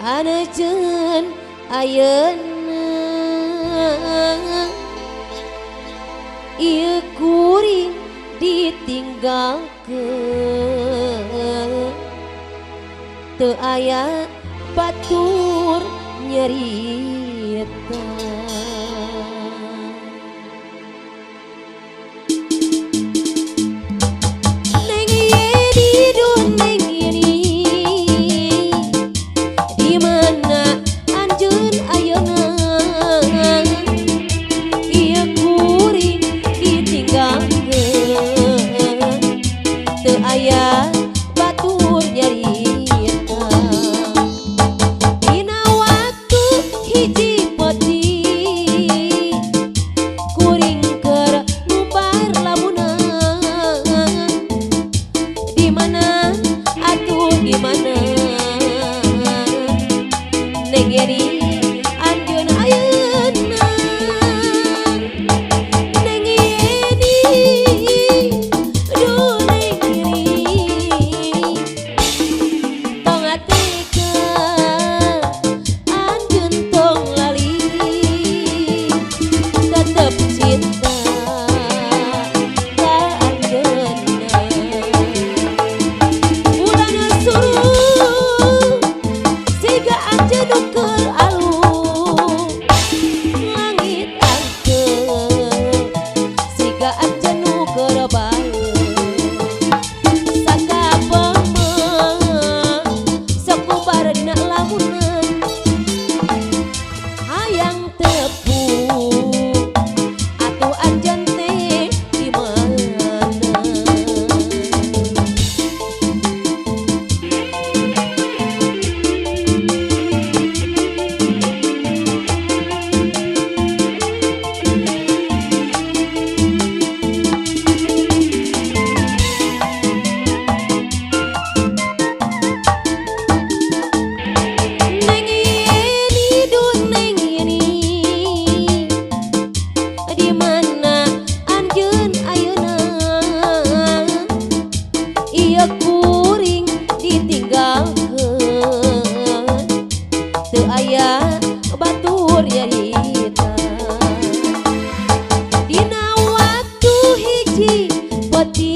Anajeun ayeuna ieu kuring ditinggalkeun teu aya batur nyarita. Neng ieu di duneng ini di mana anjeun ayeuna ieu kuring ditinggalkeun teu aya batur nyarita. Dina waktu hiji peti kuring keur numbar lamunan di mana atuh di mana neng eri anjeun ayeuna neng eri duh neng eri tong ateka anjeun tong lali tetep cinta ka anjeunna. Bulan suruh siga anjeun nu keur alus langit angkeun siga anjeun nu keur baeung sakabeuh sok bubar dina lamunan hayang tepung atuh anjeun teh di mana. Neng ieu duneng ini di mana anjeun ayeuna ieu kuring ditinggalkeun teu aya batur nyarita. Dina waktu hiji peti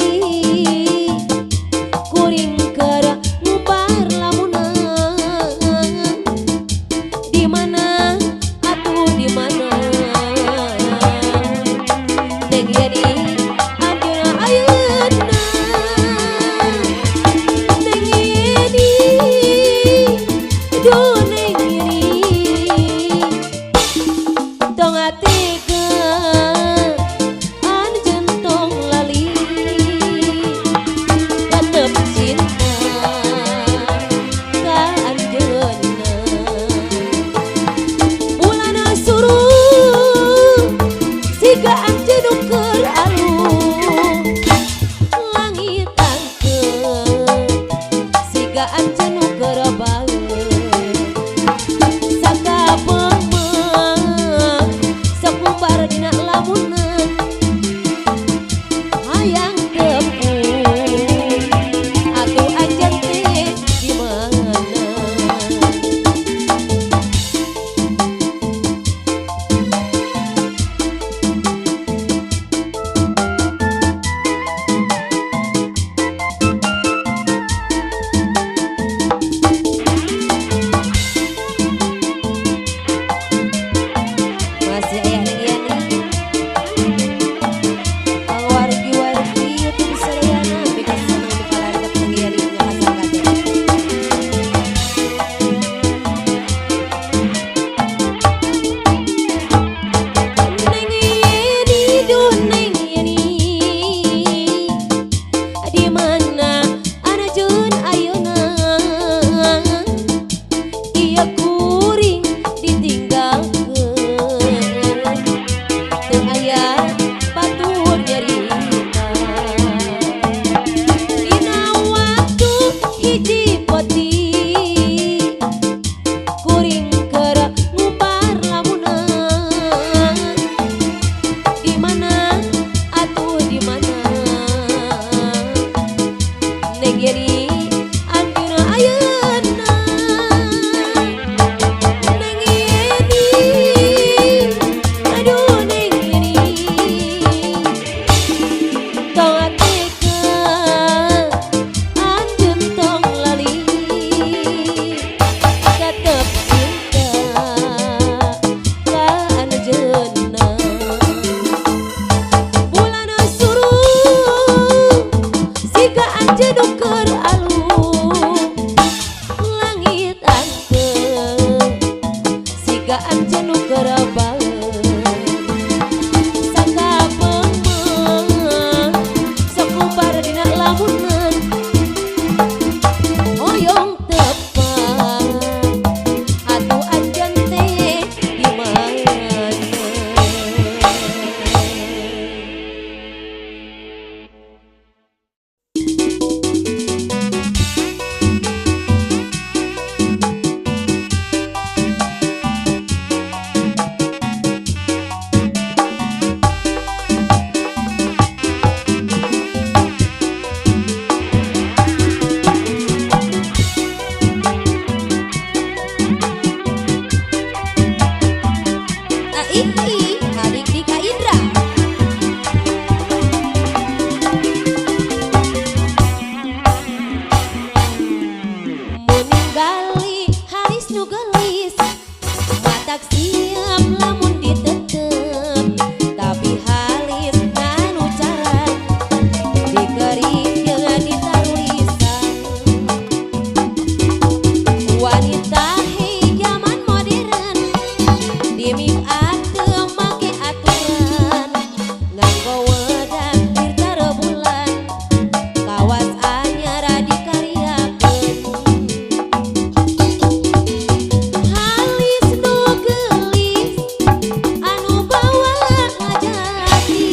kuring keur ngumbar lamunan di mana atuh di mana neng eri anjeun ayeuna neng eri duh neng eri tong ateka anjeun tong lali tetep cinta ka anjeunna. Bulan suruh siga anjeun nu keur alus langit angkeun siga anjeun nu keur baeung sakabeuh sok bubar Adik Dika Indra. Meninggali halis nu gelis matak siap lamun ditetep tapi halis nganu caran dikerik jeung ditaruh lisan wanita hei zaman modern dimik ateu make aturan nganggo wedak tirta rebulan kawas anyar dikaryakeun halis nu geulis anu bawa ngajadi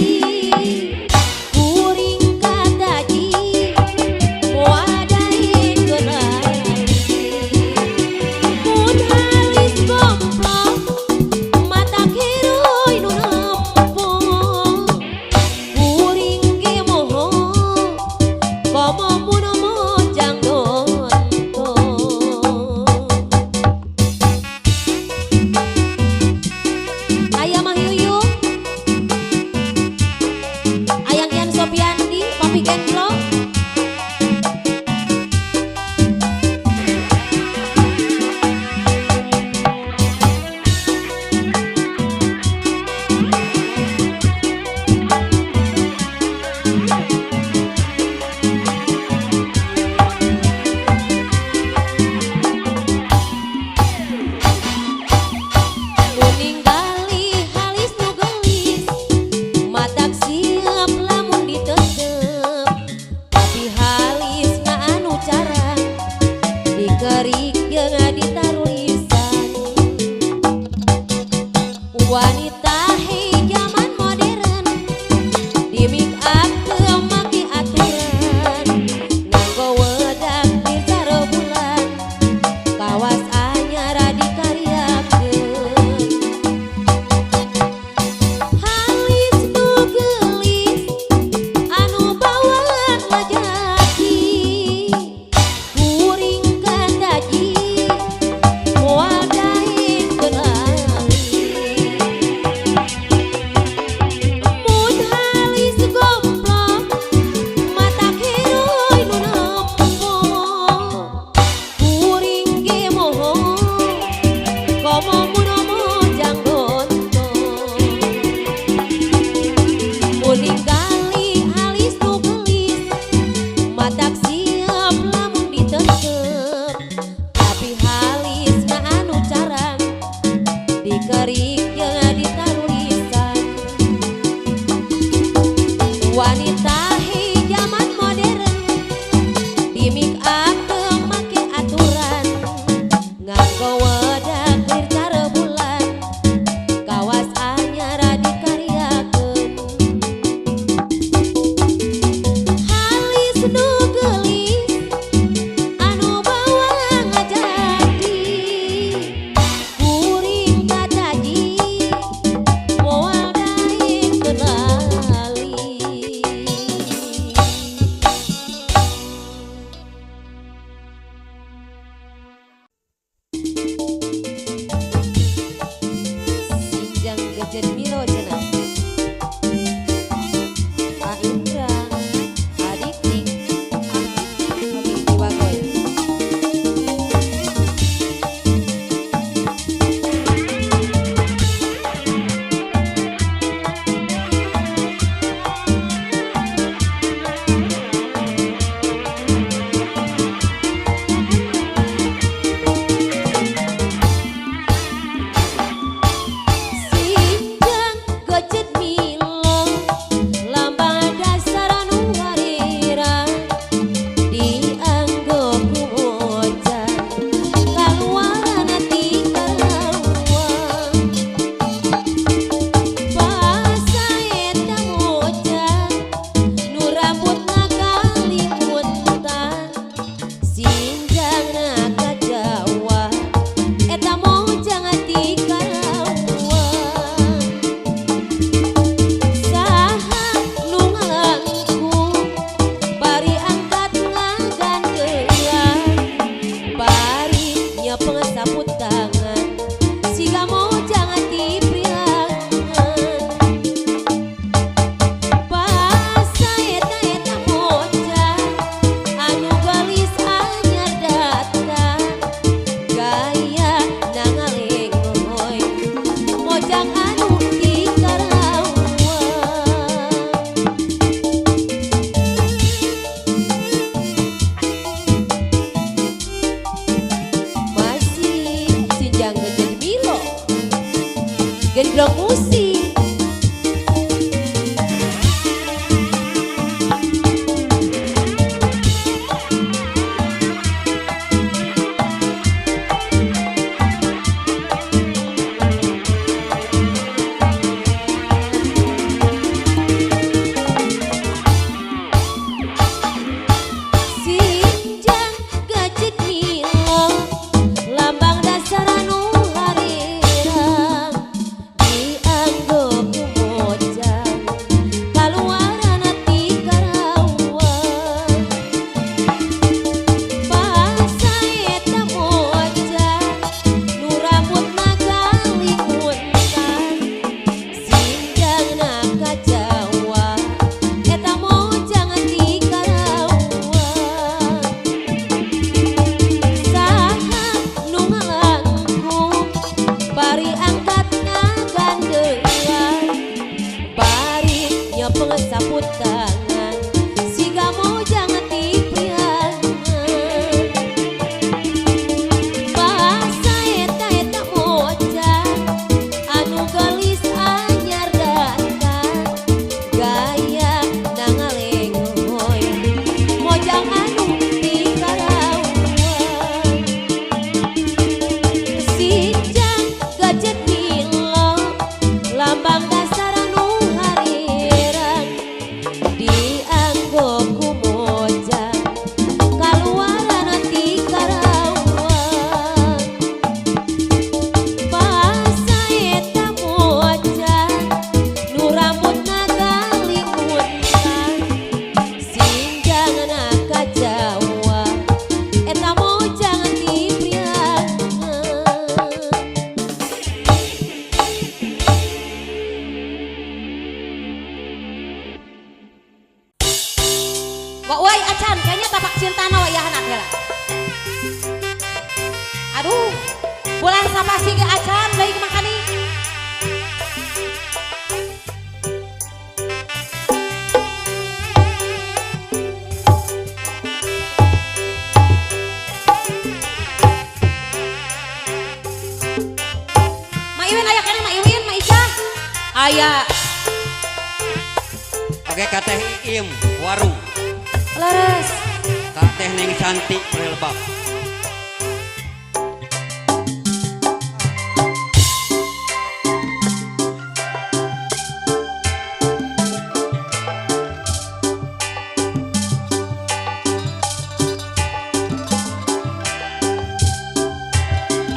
kuring kadaji moal daekeun mun halis gomplong mata kiruy nu nempong kuring ge moho komo mun mojang dontong aya Mah Yuyung ayang Yan Sopiandi Papi Kenlo meninggali halis nu gelis matak siap lamun ditetep tapi halis anu cara dikerik jeung ditaruh lisan wanita hei zaman modern dimik teu make aturan nganggo wedak tirta rebulan kawas anyar dikaryakeun halis nu geulis anu bawa ngajadi kuring kadaji moal daekeun mun halis gomplong mata kiruy nu nempong kuring ge moho komo mun mojang dontong meninggali halis nu gelis matak siap lamun ditetep tapi halis anu caran dikerik jeung ditaruh lisan wanita hei zaman modern dimik teu make aturan nganggo wedak tirta rebulan kawas anyar dikaryakeun halis nu geulis anu bawa ngajadi kuring kadaji moal daekeun sinjang gejen milo cenah Pak Indra adik Dik Papi Wagoy sinjang lambang dasar nu hariran dianggo kumojang kaluaran ti Karawang basa eta mojang nu rambutna galinguntan sinjangna ka Jawa eta mojang ti Priangan. Woi acan kayaknya tapak cintana wayahan akhirnya. Aduh, bulan sapasi ge acan deui makani. Ma Iwin aya kana Ma Iwin, Ma Ica. Aya. Oke kateh Iim warung Laras. kateh Neng Santi Lebak.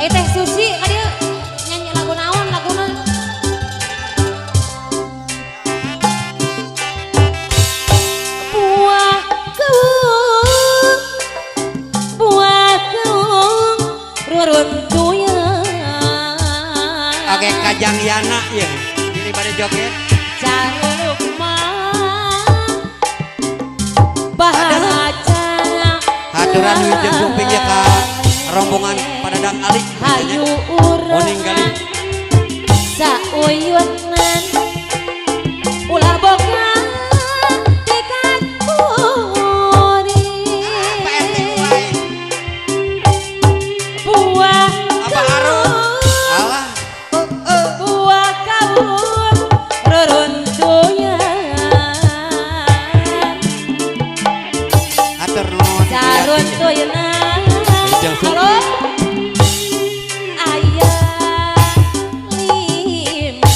Teh Susi ka dieu nyanyi lagu naon laguna? Buah keung ruruntuyan. Oke Kajang Yana ya ini pada joget. Caruk mah bahagia Haturan jeung kuping ya ka rombongan pada dang alik hayu Moning kali. urang sauyunan ulah boga dekat kuring buah Apa harum? Alah. buah kaur reruntuyan Atur nuhun. saruntuyan. Ujang Suki. Halo ayah lima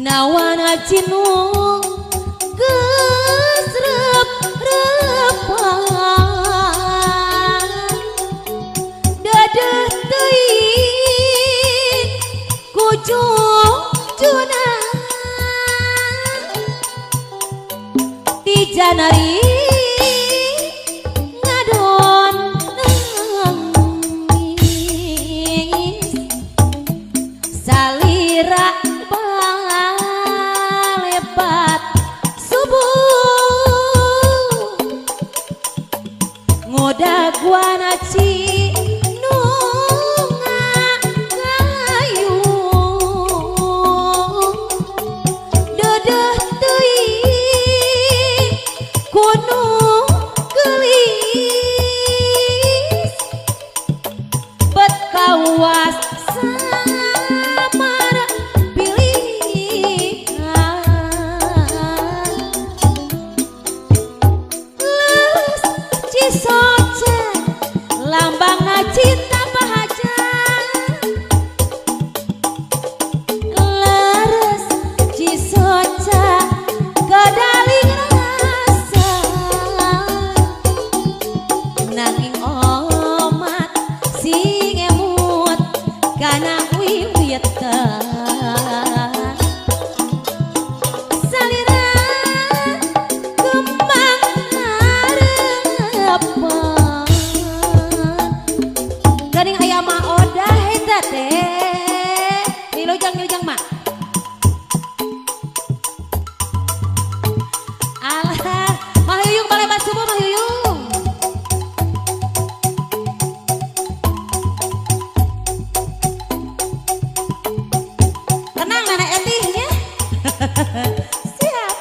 nawana cinu gesrep-repan dadeh teuing kujuna ti janari ngadon nangis salira balebat subuh ngodag wana cinu ngagayu dedeh teuing kuno gelis bet kawas samar pilihan leus cisoce lambang cinta bahagia leres cisoce kedaling rasa nanging omat sing emut kana wiwitan salira kembang harapan geuning aya mah odah eta teh nilujang mah alah mah yuyung balebat subuh mah yuyung tenang nenek etihnya siap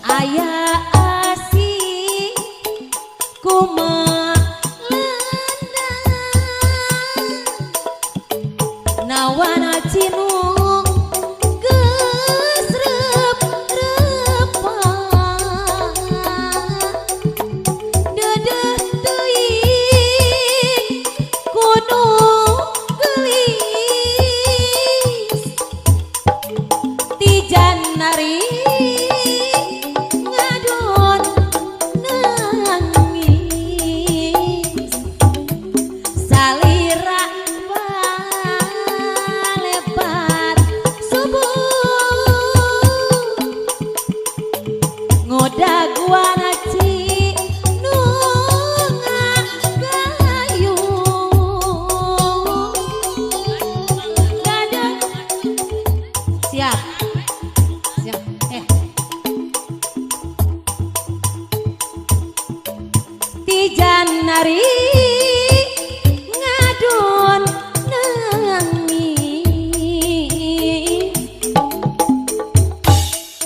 aya asih kumaha nawana cinu gesrep-repan dedeh teuing kuno gelis ti janari ngadon nangis salira balebat subuh ngodag wana cinu ngagayu dadeh siap siap ti janari ngadon nangis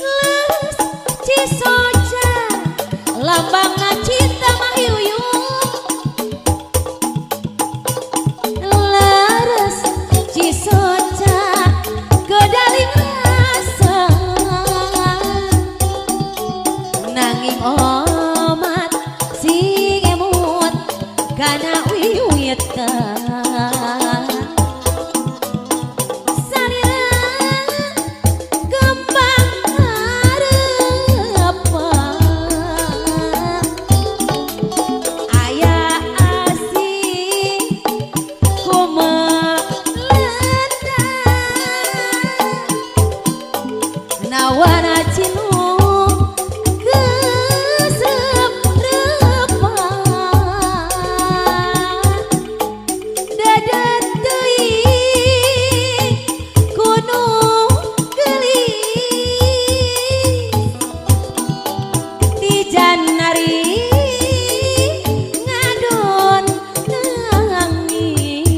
leus cisoca lambang cinta mah yuyung leres cisoca kedaling rasa nanging omat sing emut kana wiwitan salira kembang harapan aya asih kumaha nawana cinu gesrep-repan dedeh teuing kuno gelis ti janari ngadon nangis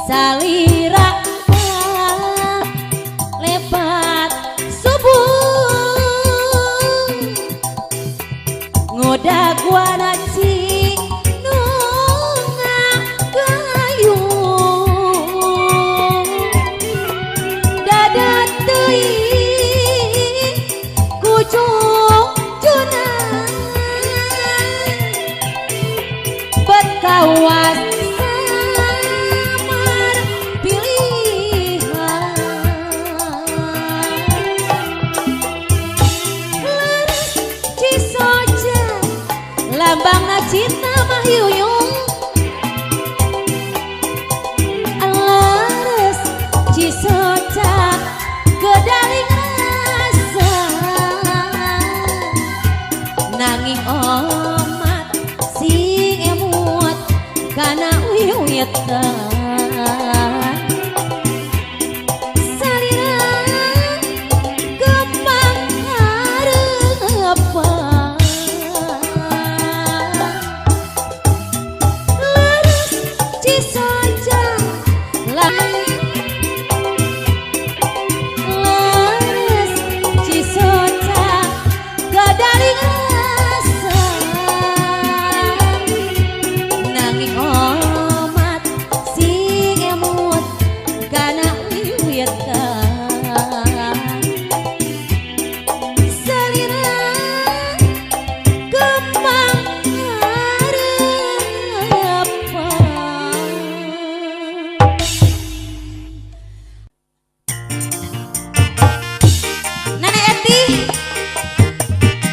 salira lebat subuh ngodag wana cinu nyuyetan salira kembang harapan leres cisoja leres cisoja gadaling asa nanging omat si emut kana wiwitkan salira kembang harapan Nenek Eti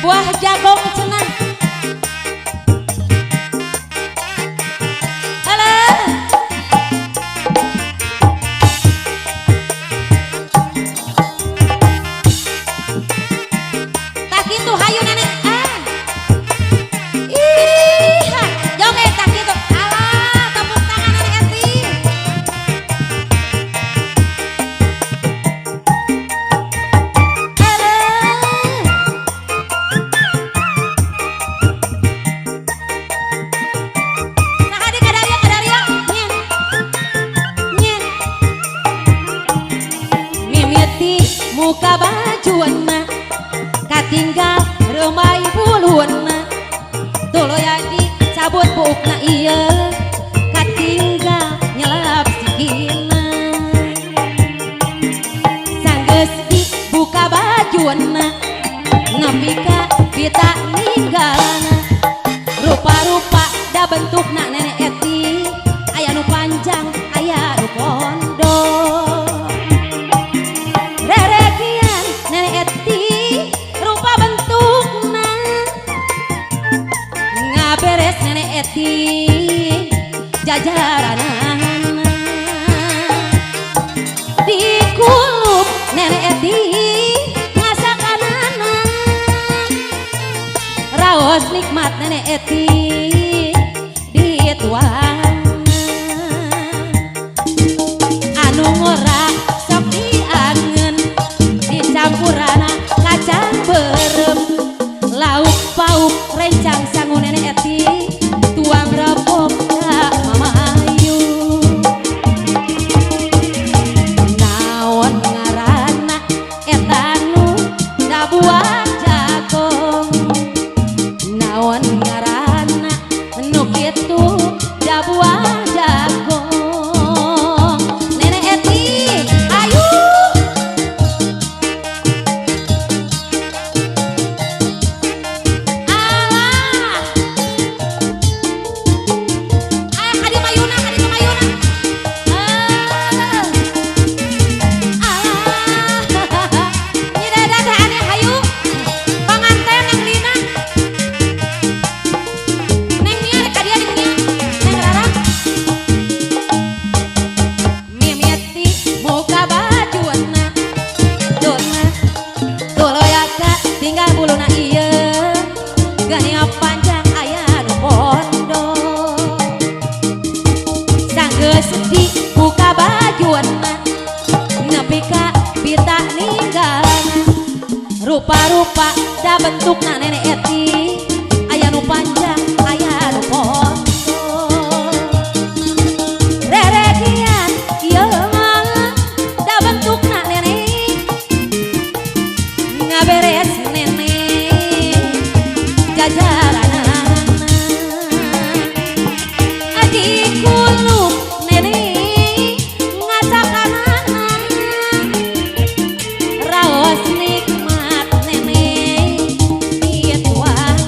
buah jagung cenah halo tak gitu hayu nenek ih joget tak gitu alah tepuk tangan nenek Eti halo nah adik kadaria nyen nyen mimiti muka bajuanna katinggal remai buluanna tuluy adi cabut buukna ieu katinggal nyelap sikina sanggeus dibuka bajuanna nepi ka pita ninggalana rupa-rupa da bentukna nenek Eti aya nu panjang aya nu pondok rerekian nenek Eti rupa bentukna ngaberes nenek Eti jajaranana di kulup nenek Eti ngasakanana raos nikmat nenek Eti dituang anu ngora sok diangen dicampurana kacang berem lauk pauk rencang sangu nenek Eti tuang repok ka mamayu naon ngaranna eta nu da buah jagong naon ngaranna nu kitu da buah jagong nenek Eti ayu alah kadi mayuna alah nyi dadah teh aneh hayu panganten neng Lina neng Mia rek kadia neng Mia neng Rara mimiti muka bajuanna dona tuluy aka tinggal buluna ieu gania panjang aya nu pondok sanggeus dibuka bajuanna nepi ka pita ninggalana rupa-rupa da bentukna nenek Eti aya nu panjang aya nu pondok rerekian ieu da bentukna nenek ngaberes nenek jajaranana adi kuluk nenek ngasakanana raos nikmat nenek dituang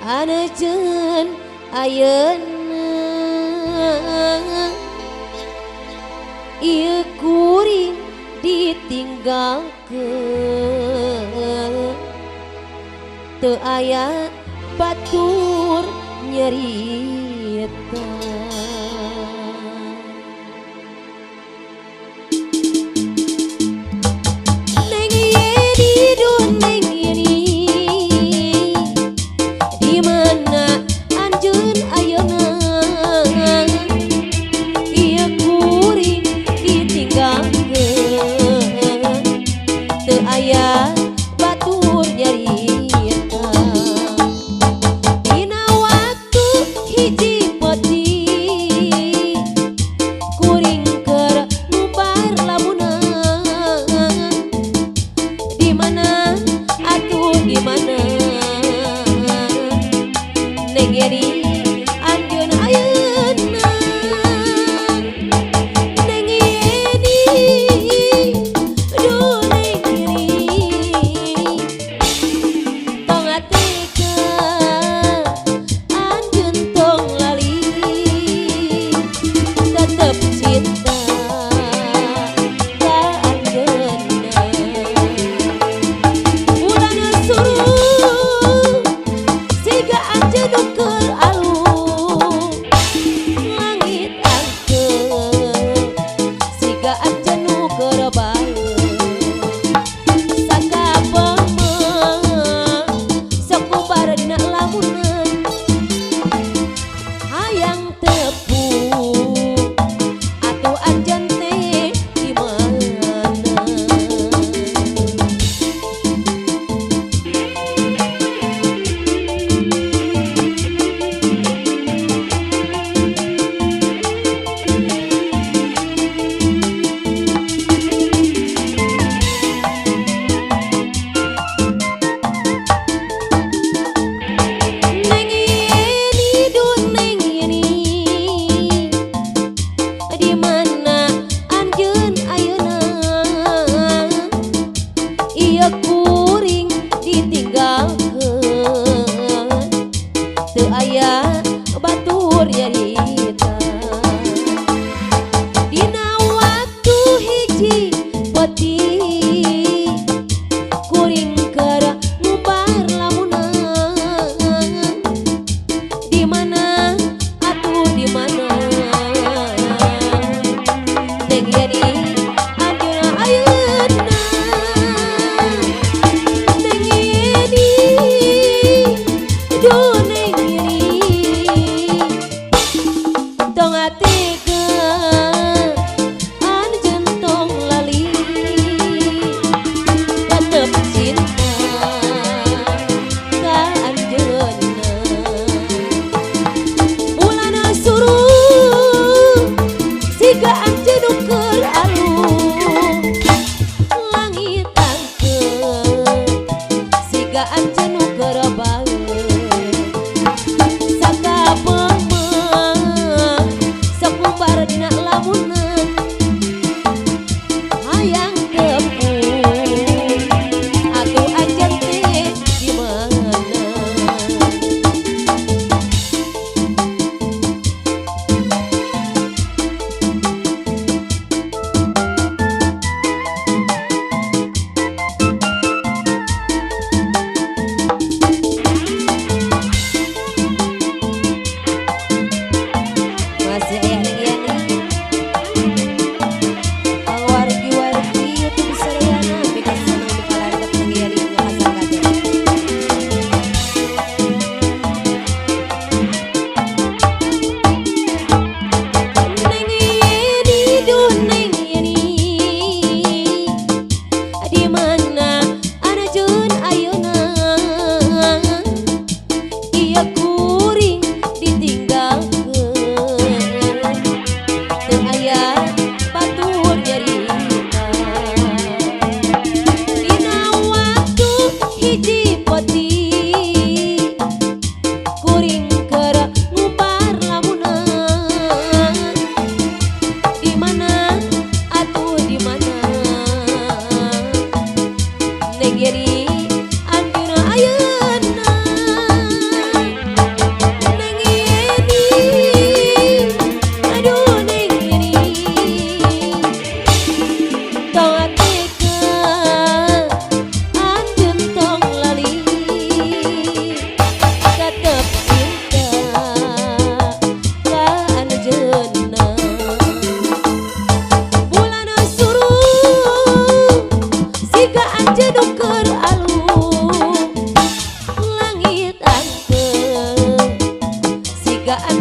anajeun ayeuna ieu kuring ditinggalkeun teu aya batur nyarita. Neng ye di neng ini di mana anjeun ayeuna ieu kuring ditinggalkeun teu aya batur nyarita. Dina waktu hiji peti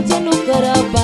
Cenu keraba